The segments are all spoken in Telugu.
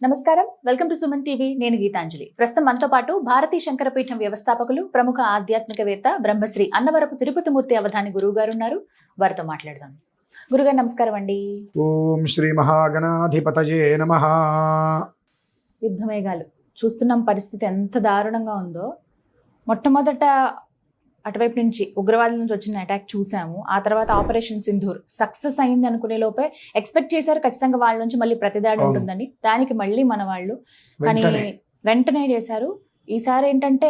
నమస్కారం, వెల్కమ్ టు సుమన్ టీవీ. నేను గీతాంజలి. ప్రస్తుతం మనతో పాటు భారతీ శంకరపీఠం వ్యవస్థాపకులు, ప్రముఖ ఆధ్యాత్మికవేత్త బ్రహ్మశ్రీ అన్నవరపు తిరుపతిమూర్తి అవధాని గురువు గారు ఉన్నారు. వారితో మాట్లాడదాం. గురుగారు నమస్కారం అండి. ఓం శ్రీ మహాగణాధిపతయే నమః. యుద్ధమేఘాలు చూస్తున్నాం, పరిస్థితి ఎంత దారుణంగా ఉందో. మొట్టమొదట అటువైపు నుంచి ఉగ్రవాదుల నుంచి వచ్చిన అటాక్ చూసాము. ఆ తర్వాత ఆపరేషన్ సింధూర్ సక్సెస్ అయింది అనుకునే లోపే ఎక్స్పెక్ట్ చేశారు ఖచ్చితంగా వాళ్ళ నుంచి మళ్ళీ ప్రతిదాడి ఉంటుందని. దానికి మళ్ళీ మన వాళ్ళు కానీ వెంటనే చేశారు. ఈసారి ఏంటంటే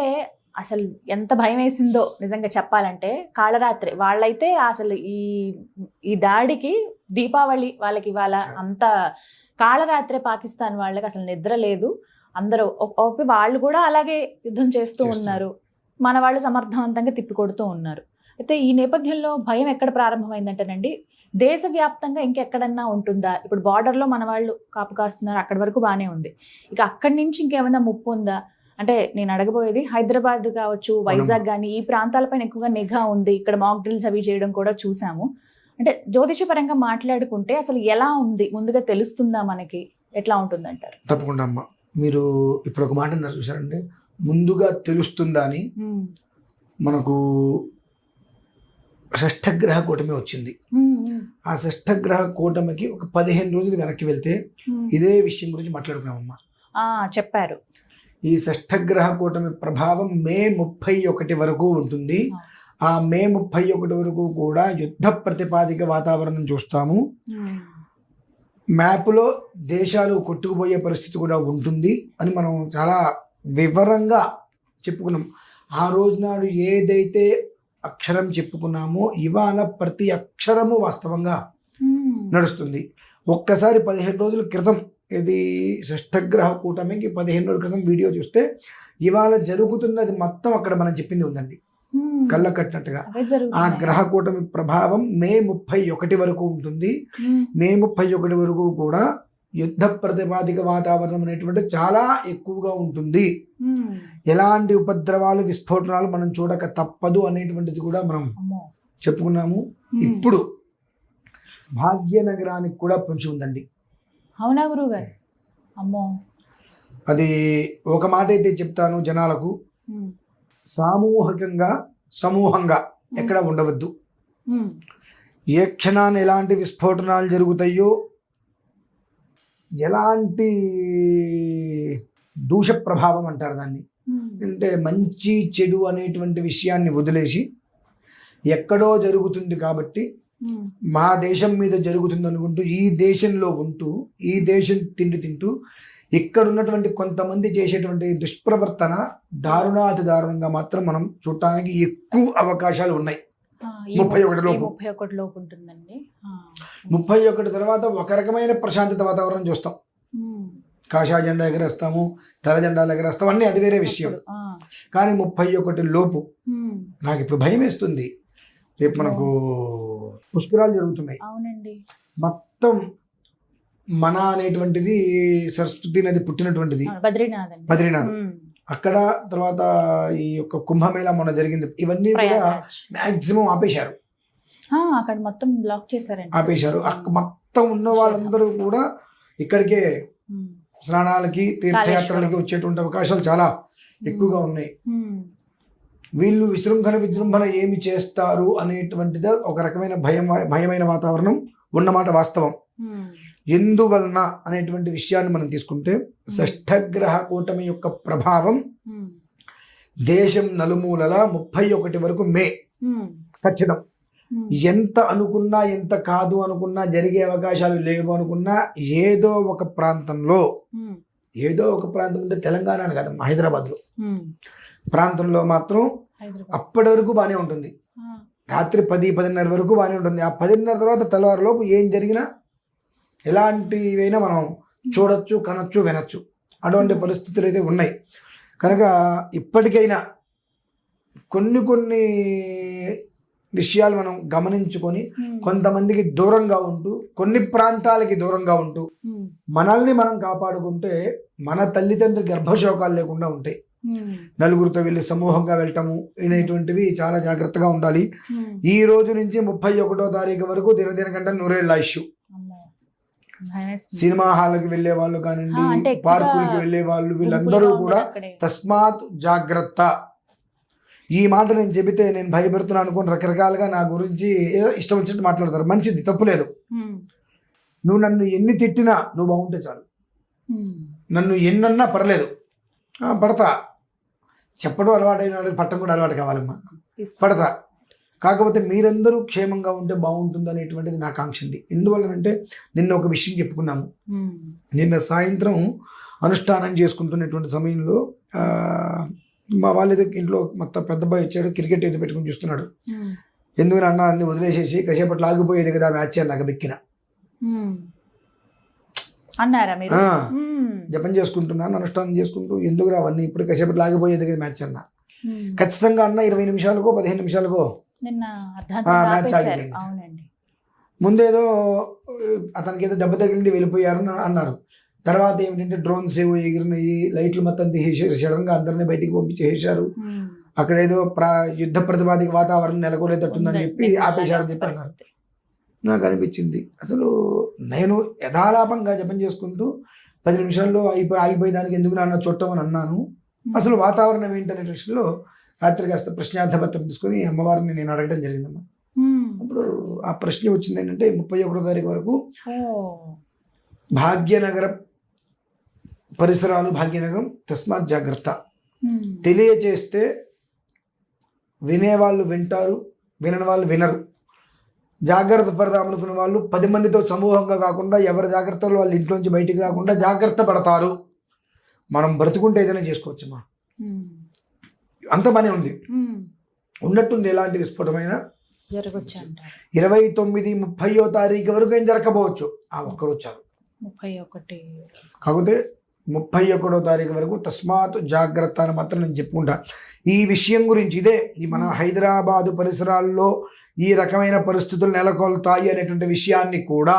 అసలు ఎంత భయం వేసిందో నిజంగా చెప్పాలంటే. కాళరాత్రి వాళ్ళైతే అసలు ఈ దాడికి దీపావళి వాళ్ళకి వాళ్ళ అంత కాళరాత్రి పాకిస్తాన్ వాళ్ళకి అసలు నిద్ర లేదు. అందరూ వాళ్ళు కూడా అలాగే యుద్ధం చేస్తూ ఉన్నారు. మన వాళ్ళు సమర్థవంతంగా తిప్పికొడుతూ ఉన్నారు. అయితే ఈ నేపథ్యంలో భయం ఎక్కడ ప్రారంభమైందంటేనండి, దేశవ్యాప్తంగా ఇంకెక్కడన్నా ఉంటుందా? ఇప్పుడు బార్డర్లో మన వాళ్ళు కాపు కాస్తున్నారు, అక్కడి వరకు బాగానే ఉంది. ఇక అక్కడి నుంచి ఇంకేమైనా ముప్పు ఉందా అంటే నేను అడగబోయేది, హైదరాబాద్ కావచ్చు, వైజాగ్ కానీ ఈ ప్రాంతాలపైన ఎక్కువగా నిఘా ఉంది. ఇక్కడ మాక్ డ్రిల్స్ అవి చేయడం కూడా చూసాము. అంటే జ్యోతిషపరంగా మాట్లాడుకుంటే అసలు ఎలా ఉంది, ముందుగా తెలుస్తుందా మనకి, ఎట్లా ఉంటుందంటారు? తప్పకుండా అమ్మ, మీరు ఇప్పుడు ఒక మాట అన్నారు చూసారండి, ముందుగా తెలుస్తుందా అని. మనకు షష్ఠగ్రహ కూటమి వచ్చింది. ఆ షష్ఠగ్రహ కూటమికి ఒక 15 రోజులు వెనక్కి వెళ్తే ఇదే విషయం గురించి మాట్లాడుకున్నామమ్మా. చెప్పారు. ఈ షష్ఠగ్రహ కూటమి ప్రభావం మే 31 వరకు ఉంటుంది. ఆ మే 31 వరకు కూడా యుద్ధ ప్రతిపాదిక వాతావరణం చూస్తాము. మ్యాప్లో దేశాలు కొట్టుకుపోయే పరిస్థితి కూడా ఉంటుంది అని మనం చాలా వివరంగా చెప్పుకున్నాం. ఆ రోజు నాడు ఏదైతే అక్షరం చెప్పుకున్నామో ఇవాళ ప్రతి అక్షరము వాస్తవంగా నడుస్తుంది. ఒక్కసారి 15 రోజుల క్రితం, ఇది షష్ఠగ్రహ కూటమికి 15 రోజుల క్రితం వీడియో చూస్తే ఇవాళ జరుగుతున్నది మొత్తం అక్కడ మనం చెప్పింది ఉందండి, కళ్ళ కట్టినట్టుగా. ఆ గ్రహ కూటమి ప్రభావం మే 31 వరకు ఉంటుంది. మే 31 వరకు కూడా యుద్ధ ప్రతిపాదిక వాతావరణం అనేటువంటి చాలా ఎక్కువగా ఉంటుంది. ఎలాంటి ఉపద్రవాలు, విస్ఫోటనాలు మనం చూడక తప్పదు అనేటువంటిది కూడా మనం చెప్పుకున్నాము. ఇప్పుడు భాగ్యనగరానికి కూడా పొంచి ఉందండి. అవునా గురువు గారు? అమ్మో, అది ఒక మాట అయితే చెప్తాను జనాలకు, సామూహికంగా సమూహంగా ఎక్కడ ఉండవద్దు. ఏ క్షణాన్ని ఎలాంటి విస్ఫోటనాలు జరుగుతాయో, ఎలాంటి దూష ప్రభావం అంటారు దాన్ని, అంటే మంచి చెడు అనేటువంటి విషయాన్ని వదిలేసి ఎక్కడో జరుగుతుంది కాబట్టి మా దేశం మీద జరుగుతుంది అనుకుంటూ ఈ దేశంలో ఉంటూ ఈ దేశం తిండి తింటూ ఇక్కడ ఉన్నటువంటి కొంతమంది చేసేటువంటి దుష్ప్రవర్తన దారుణాతి దారుణంగా మాత్రం మనం చూడటానికి ఎక్కువ అవకాశాలు ఉన్నాయి. 31 లోపు ఉంటుందండి. 31 తర్వాత ఒక రకమైన ప్రశాంతత వాతావరణం చూస్తాం. కాషాయ జెండా ఎగరేస్తాము, తెల్ల జెండాలు ఎగరేస్తాం, అన్నీ అది వేరే విషయం. కానీ 31 లోపు నాకు ఇప్పుడు భయం వేస్తుంది. రేపు మనకు పుష్కరాలు జరుగుతున్నాయి. అవునండి. మొత్తం మన అనేటువంటిది సరస్వతి నది పుట్టినటువంటిది బద్రీనాథ్. అక్కడ తర్వాత ఈ యొక్క కుంభమేళా మొన్న జరిగింది. ఇవన్నీ కూడా మాక్సిమం ఆపేశారు, అక్కడ మొత్తం బ్లాక్ చేశారండి, ఆపేశారు. మొత్తం ఉన్న వాళ్ళందరూ కూడా ఇక్కడికే స్నానాలకి, తీర్థయాత్రలకి వచ్చేటువంటి అవకాశాలు చాలా ఎక్కువగా ఉన్నాయి. వీళ్ళు విజృంభణ ఏమి చేస్తారు అనేటువంటిది ఒక రకమైన భయమైన వాతావరణం ఉన్నమాట వాస్తవం. ఎందువలన అనేటువంటి విషయాన్ని మనం తీసుకుంటే, షష్ఠగ్రహ కూటమి యొక్క ప్రభావం దేశం నలుమూలల 31 వరకు మే ఖచ్చితం. ఎంత అనుకున్నా, ఎంత కాదు అనుకున్నా, జరిగే అవకాశాలు లేవు అనుకున్నా, ఏదో ఒక ప్రాంతంలో అంటే తెలంగాణ కాదు, హైదరాబాద్లో ప్రాంతంలో మాత్రం అప్పటి వరకు బాగానే ఉంటుంది. రాత్రి 10-10:30 వరకు బాగానే ఉంటుంది. ఆ 10:30 తర్వాత తెల్లవారులోపు ఏం జరిగినా, ఎలాంటివైనా మనం చూడొచ్చు, కనొచ్చు, వినొచ్చు. అటువంటి పరిస్థితులు అయితే ఉన్నాయి. కనుక ఇప్పటికైనా కొన్ని విషయాలు మనం గమనించుకొని కొంతమందికి దూరంగా ఉంటూ, కొన్ని ప్రాంతాలకి దూరంగా ఉంటూ మనల్ని మనం కాపాడుకుంటే మన తల్లిదండ్రుల గర్భశోకాలు లేకుండా ఉంటాయి. నలుగురితో వెళ్ళి సమూహంగా వెళ్ళటము అనేటువంటివి చాలా జాగ్రత్తగా ఉండాలి. ఈ రోజు నుంచి 31వ తారీఖు వరకు దినదిన కంటే 100 ఏళ్ళ ఆయుష్. భయమేస్తుంది. సినిమా హాల్కి వెళ్ళే వాళ్ళు అంటే కానివ్వండి, ఎక్కువగా పార్కులకి వెళ్ళే వాళ్ళు, వీళ్ళందరూ గుంపులుగా కూడా ఉండేది అక్కడే. తస్మాత్ జాగ్రత్త. ఈ మాట నేను చెబితే నేను భయపెడుతున్నాను అనుకుని రకరకాలుగా నా గురించి ఏదో ఇష్టం వచ్చినట్టు మాట్లాడతారు. మంచిది, తప్పులేదు. నువ్వు నన్ను ఎన్ని తిట్టినా నువ్వు బాగుంటే చాలు. నన్ను ఎన్నన్నా పర్లేదు, పడతా. చెప్పడం అలవాటైన వాడికి పట్టం కూడా అలవాటు కావాలమ్మా. పడతా. కాకపోతే మీరందరూ క్షేమంగా ఉంటే బాగుంటుంది అనేటువంటిది నా కాంక్ష అండి. ఎందువల్లనంటే నిన్న ఒక విషయం చెప్పుకున్నాము. నిన్న సాయంత్రం అనుష్ఠానం చేసుకుంటున్నటువంటి సమయంలో మా వాళ్ళ ఇంట్లో మొత్తం పెద్ద అబ్బాయి వచ్చాడు, క్రికెట్ ఏదో పెట్టుకుని చూస్తున్నాడు. ఎందుకు అన్న అన్ని వదిలేసేసి కాసేపట్లో ఆగిపోయేది కదా మ్యాచ్ అని నాకు బెక్కిన. అన్నారా మీరు? జపం చేసుకుంటున్నాను, అనుష్ఠానం చేసుకుంటూ ఎందుకు రావన్నీ ఇప్పుడు కాసేపట్లో ఆగిపోయేది కదా మ్యాచ్ అన్న. ఖచ్చితంగా అన్న 20 నిమిషాలకో 15 నిమిషాలకో మ్యాచ్ ఆగిపోయింది. ముందేదో అతనికి ఏదో దెబ్బ తగిలింది వెళ్ళిపోయారు అన్నారు. తర్వాత ఏమిటంటే డ్రోన్స్ ఏవో ఎగిరినాయి, లైట్లు మొత్తం తీసేసారు, సడన్గా అందరినీ బయటికి పంపించేసారు. అక్కడ ఏదో యుద్ధ ప్రతిపాదిక వాతావరణం నెలకొనేటట్టుందని చెప్పి ఆపేశారని చెప్పి అన్నారు. నాకు అనిపించింది అసలు నేను యథాలాపంగా జపం చేసుకుంటూ 10 నిమిషాల్లో ఆగిపోయేదానికి ఎందుకు నాన్న చుట్టమని అన్నాను. అసలు వాతావరణం ఏంటనే విషయంలో రాత్రి కాస్త ప్రశ్నార్థపత్రం తీసుకొని అమ్మవారిని నేను అడగడం జరిగిందమ్మా. అప్పుడు ఆ ప్రశ్న వచ్చింది ఏంటంటే 31వ తారీఖు వరకు భాగ్యనగర పరిసరాలు, భాగ్యనగరం తస్మాత్ జాగ్రత్త. తెలియచేస్తే వినేవాళ్ళు వింటారు, వినని వాళ్ళు వినరు. జాగ్రత్త పడదాం అనుకునే వాళ్ళు 10 మందితో సమూహంగా కాకుండా ఎవరి జాగ్రత్తలు వాళ్ళు ఇంట్లోంచి బయటికి రాకుండా జాగ్రత్త పడతారు. మనం బ్రతుకుంటే ఏదైనా చేసుకోవచ్చమ్మా. అంత పని ఉంది. ఉన్నట్టుంది ఎలాంటి విస్ఫోటమైన 29, 30వ తారీఖు వరకు ఏం జరగకపోవచ్చు. ఆ ఒక్కరోజు చాలు. 31 కాకపోతే 31వ తారీఖు వరకు తస్మాత్ జాగ్రత్త అని మాత్రం నేను చెప్పుకుంటా. ఈ విషయం గురించి ఇదే మన హైదరాబాదు పరిసరాల్లో ఈ రకమైన పరిస్థితులు నెలకొల్తాయి అనేటువంటి విషయాన్ని కూడా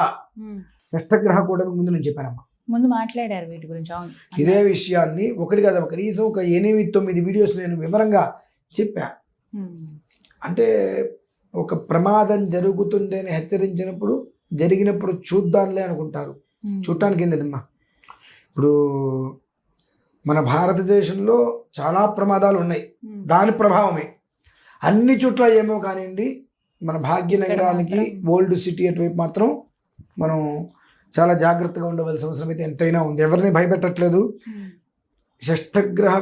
షష్టగ్రహ కూటమి ముందు నేను చెప్పానమ్మా. ముందు మాట్లాడారు వీటి గురించి. ఇదే విషయాన్ని ఒకటి కదా కనీసం ఒక 8-9 వీడియోస్ నేను వివరంగా చెప్పా. అంటే ఒక ప్రమాదం జరుగుతుంది అని హెచ్చరించినప్పుడు జరిగినప్పుడు చూద్దాంలే అనుకుంటారు. చూడటానికి ఏం లేదమ్మా. ఇప్పుడు మన భారతదేశంలో చాలా ప్రమాదాలు ఉన్నాయి, దాని ప్రభావమే. అన్ని చోట్ల ఏమో కానివ్వండి, మన భాగ్యనగరానికి ఓల్డ్ సిటీ అటువైపు మాత్రం మనం చాలా జాగ్రత్తగా ఉండవలసిన అవసరం అయితే ఎంతైనా ఉంది. ఎవరిని భయపెట్టట్లేదు. షష్టగ్రహ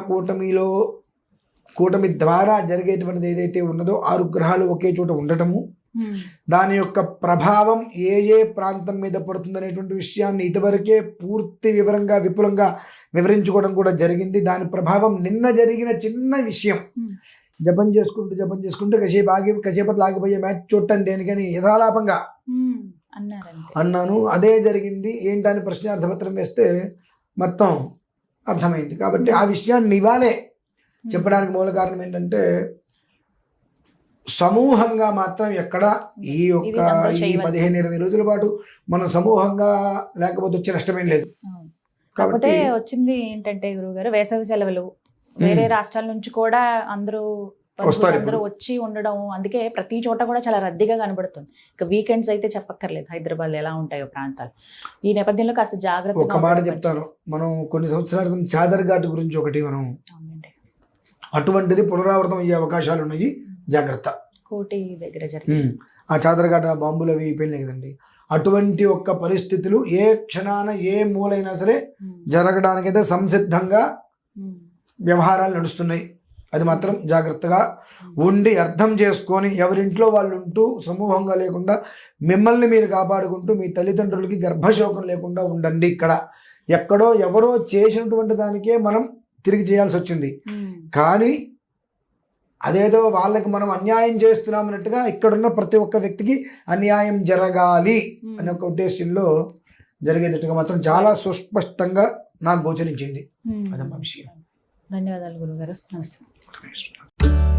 కూటమి ద్వారా జరిగేటువంటిది ఏదైతే ఉన్నదో 6 గ్రహాలు ఒకే చోట ఉండటము, దాని యొక్క ప్రభావం ఏ ప్రాంతం మీద పడుతుందనేటువంటి విషయాన్ని ఇదివరకే పూర్తి వివరంగా విపులంగా వివరించుకోవడం కూడా జరిగింది. దాని ప్రభావం నిన్న జరిగిన చిన్న విషయం, జపం చేసుకుంటూ కాసేపట్లో ఆగిపోయే మ్యాచ్ చూడటం దేనికని యథాలాపంగా అన్నాను. అదే జరిగింది. ఏంటని ప్రశ్నార్థపత్రం వేస్తే మొత్తం అర్థమైంది. కాబట్టి ఆ విషయాన్ని ఇవాళే చెప్పడానికి మూల కారణం ఏంటంటే సమూహంగా మాత్రం ఎక్కడ ఈ 15-20 రోజుల పాటు మనం సమూహంగా లేకపోతే వచ్చే నష్టమేం లేదు. కాకపోతే వచ్చింది ఏంటంటే గురువుగారు వేసవి సెలవులు, వేరే రాష్ట్రాల నుంచి కూడా అందరూ వచ్చి ఉండడం, అందుకే ప్రతి చోట కూడా చాలా రద్దీగా కనబడుతుంది. ఇక వీకెండ్స్ అయితే చెప్పక్కర్లేదు, హైదరాబాద్ ఎలా ఉంటాయో ప్రాంతాలు. ఈ నేపథ్యంలో కాస్త జాగ్రత్త. ఒక మాట చెప్తాను, మనం కొన్ని సంవత్సరాల క్రితం చాదర్ ఘాట్ గురించి ఒకటి మనం అటువంటిది పునరావృతం అయ్యే అవకాశాలు ఉన్నాయి, జాగ్రత్త. కోటి దగ్గర జరిగింది ఆ చాదర్ ఘాట్ బాంబులు అవి అయిపోయినాయి కదండి. అటువంటి ఒక్క పరిస్థితులు ఏ క్షణాన ఏ మూలైనా సరే జరగడానికైతే సంసిద్ధంగా వ్యవహారాలు నడుస్తున్నాయి. అది మాత్రం జాగ్రత్తగా ఉండి అర్థం చేసుకొని ఎవరింట్లో వాళ్ళు ఉంటూ సమూహంగా లేకుండా మిమ్మల్ని మీరు కాపాడుకుంటూ మీ తల్లిదండ్రులకి గర్భశోకం లేకుండా ఉండండి. ఇక్కడ ఎక్కడో ఎవరో చేసినటువంటి దానికే మనం తిరిగి చేయాల్సి వచ్చింది, కానీ అదేదో వాళ్ళకి మనం అన్యాయం చేస్తున్నామన్నట్టుగా ఇక్కడున్న ప్రతి ఒక్క వ్యక్తికి అన్యాయం జరగాలి అనే ఒక ఉద్దేశంలో జరిగేటట్టుగా మాత్రం చాలా సుస్పష్టంగా నాకు గోచరించింది. అదమ్మా విషయం. ధన్యవాదాలు గురుగారు. నమస్తే.